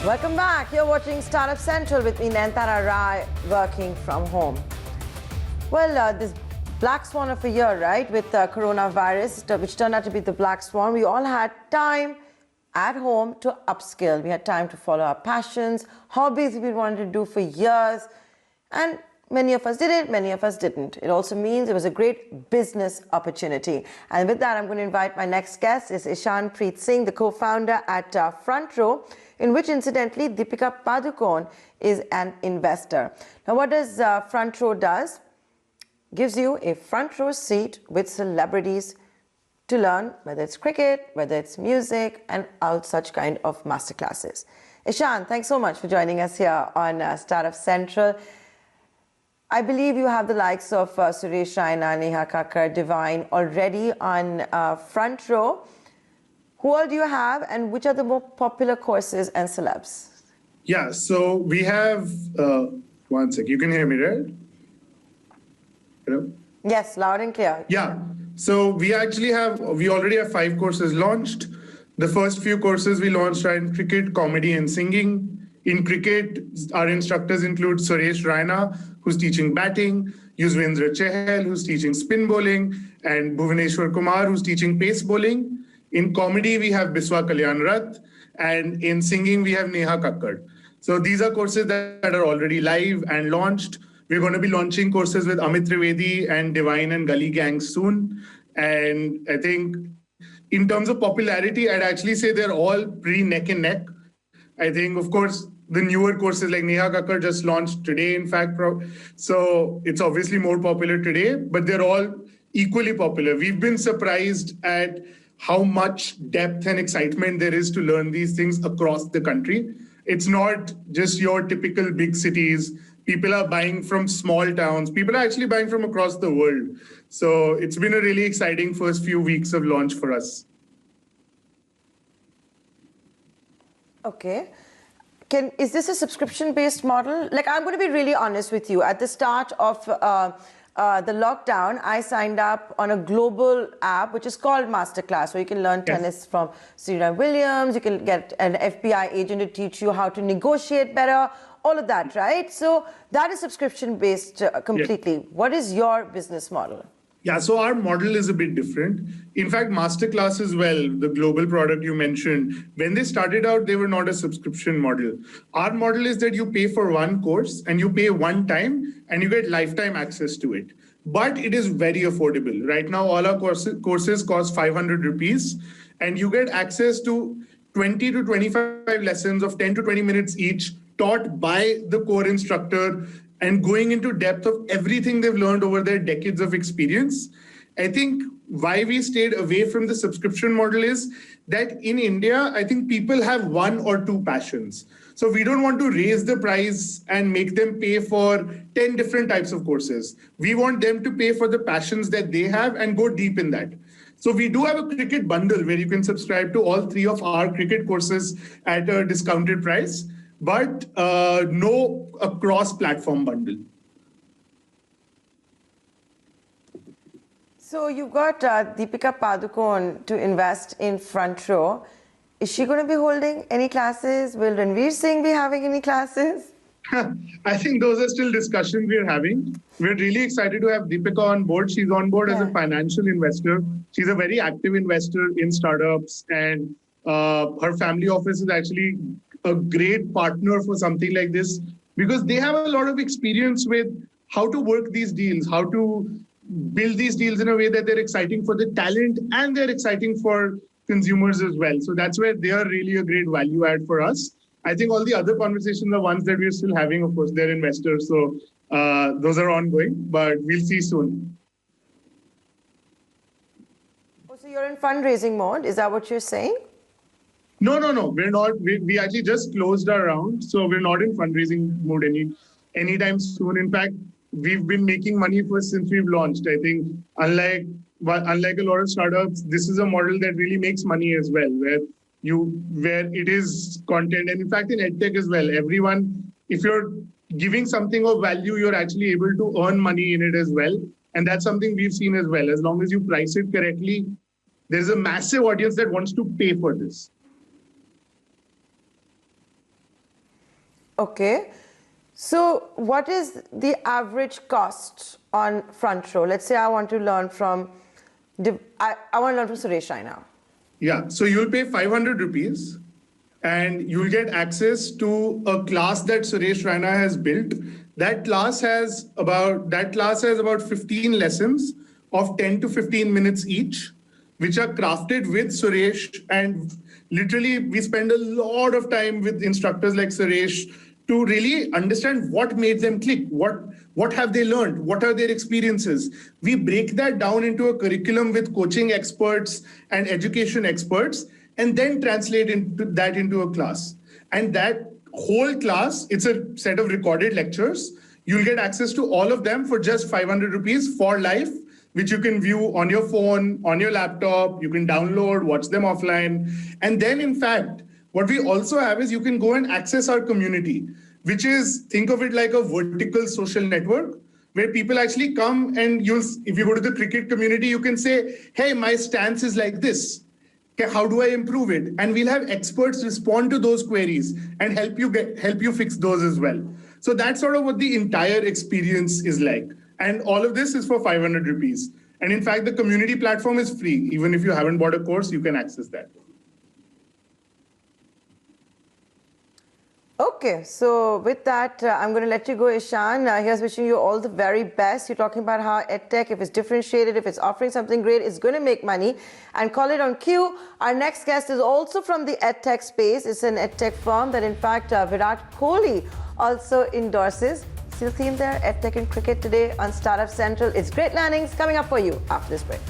Welcome back. You're watching Startup Central with me, Nantara Rai, working from home. Well, this black swan of a year, right, with coronavirus, which turned out to be the black swan, we all had time at home to upskill. We had time to follow our passions, hobbies we wanted to do for years, and many of us did it, many of us didn't. It also means it was a great business opportunity. And with that, I'm going to invite my next guest, is Ishaan Preet Singh, the co-founder at FrontRow, in which, incidentally, Deepika Padukon is an investor. Now, what does FrontRow does? Gives you a front row seat with celebrities to learn, whether it's cricket, whether it's music, and all such kind of masterclasses. Ishaan, thanks so much for joining us here on Startup Central. I believe you have the likes of Suresh Raina, Neha Kakkar, Divine already on front row. Who all do you have, and which are the more popular courses and celebs? Yeah, so we have, one sec, you can hear me, right? Hello? Yes, loud and clear. Yeah, so we already have 5 courses launched. The first few courses we launched are in cricket, comedy, and singing. In cricket, our instructors include Suresh Raina, who's teaching batting, Yuzvendra Chahal, who's teaching spin bowling, and Bhuvaneshwar Kumar, who's teaching pace bowling. In comedy, we have Biswa Kalyan Rath, and in singing, we have Neha Kakkar. So these are courses that are already live and launched. We're going to be launching courses with Amit Trivedi and Divine and Gully Gang soon. And I think in terms of popularity, I'd actually say they're all pretty neck and neck. I think, of course, the newer courses like Neha Kakkar just launched today, in fact. So it's obviously more popular today, but they're all equally popular. We've been surprised at how much depth and excitement there is to learn these things across the country. It's not just your typical big cities. People are buying from small towns. People are actually buying from across the world. So it's been a really exciting first few weeks of launch for us. Okay. Is this a subscription-based model? Like, I'm going to be really honest with you. At the start of the lockdown, I signed up on a global app, which is called Masterclass, where you can learn tennis from Serena Williams. You can get an FBI agent to teach you how to negotiate better, all of that, right? So that is subscription-based completely. Yeah. What is your business model? Yeah, so our model is a bit different. In fact, Masterclass as well, the global product you mentioned, when they started out, they were not a subscription model. Our model is that you pay for one course and you pay one time and you get lifetime access to it. But it is very affordable. Right now, all our courses cost 500 rupees and you get access to 20 to 25 lessons of 10 to 20 minutes each, taught by the core instructor, and going into depth of everything they've learned over their decades of experience. I think why we stayed away from the subscription model is that in India, I think people have 1 or 2 passions. So we don't want to raise the price and make them pay for 10 different types of courses. We want them to pay for the passions that they have and go deep in that. So we do have a cricket bundle where you can subscribe to all 3 of our cricket courses at a discounted price, but no cross-platform bundle. So you've got Deepika Padukon to invest in Front Row. Is she going to be holding any classes? Will Ranveer Singh be having any classes? I think those are still discussions we're having. We're really excited to have Deepika on board. She's on board as a financial investor. She's a very active investor in startups, and her family office is actually a great partner for something like this because they have a lot of experience with how to work these deals, how to build these deals in a way that they're exciting for the talent and they're exciting for consumers as well. So that's where they are really a great value add for us. I think all the other conversations are ones that we're still having. Of course, they're investors, so those are ongoing, but we'll see soon. Oh, so you're in fundraising mode, is that what you're saying? No, we're not. We actually just closed our round, so we're not in fundraising mode anytime soon. In fact, we've been making money since we've launched. I think unlike a lot of startups, this is a model that really makes money as well, where it is content, and in fact in edtech as well. Everyone, if you're giving something of value, you're actually able to earn money in it as well, and that's something we've seen as well. As long as you price it correctly, there's a massive audience that wants to pay for this. Okay. So what is the average cost on front row? Let's say I want to learn from, I want to learn from Suresh Raina. Yeah, so you'll pay 500 rupees and you'll get access to a class that Suresh Raina has built. That class has about 15 lessons of 10 to 15 minutes each, which are crafted with Suresh. And literally, we spend a lot of time with instructors like Suresh to really understand what made them click, what have they learned, what are their experiences. We break that down into a curriculum with coaching experts and education experts, and then translate that into a class. And that whole class, it's a set of recorded lectures. You'll get access to all of them for just 500 rupees for life, which you can view on your phone, on your laptop, you can download, watch them offline. And then in fact, what we also have is you can go and access our community, which is, think of it like a vertical social network where people actually come and if you go to the cricket community, you can say, hey, my stance is like this. Okay, how do I improve it? And we'll have experts respond to those queries and help you fix those as well. So that's sort of what the entire experience is like. And all of this is for 500 rupees. And in fact, the community platform is free. Even if you haven't bought a course, you can access that. Okay, so with that, I'm going to let you go, Ishaan. Here's wishing you all the very best. You're talking about how EdTech, if it's differentiated, if it's offering something great, it's going to make money. And call it on cue. Our next guest is also from the EdTech space. It's an EdTech firm that, in fact, Virat Kohli also endorses. See the theme there? EdTech in cricket today on Startup Central. It's great learnings coming up for you after this break.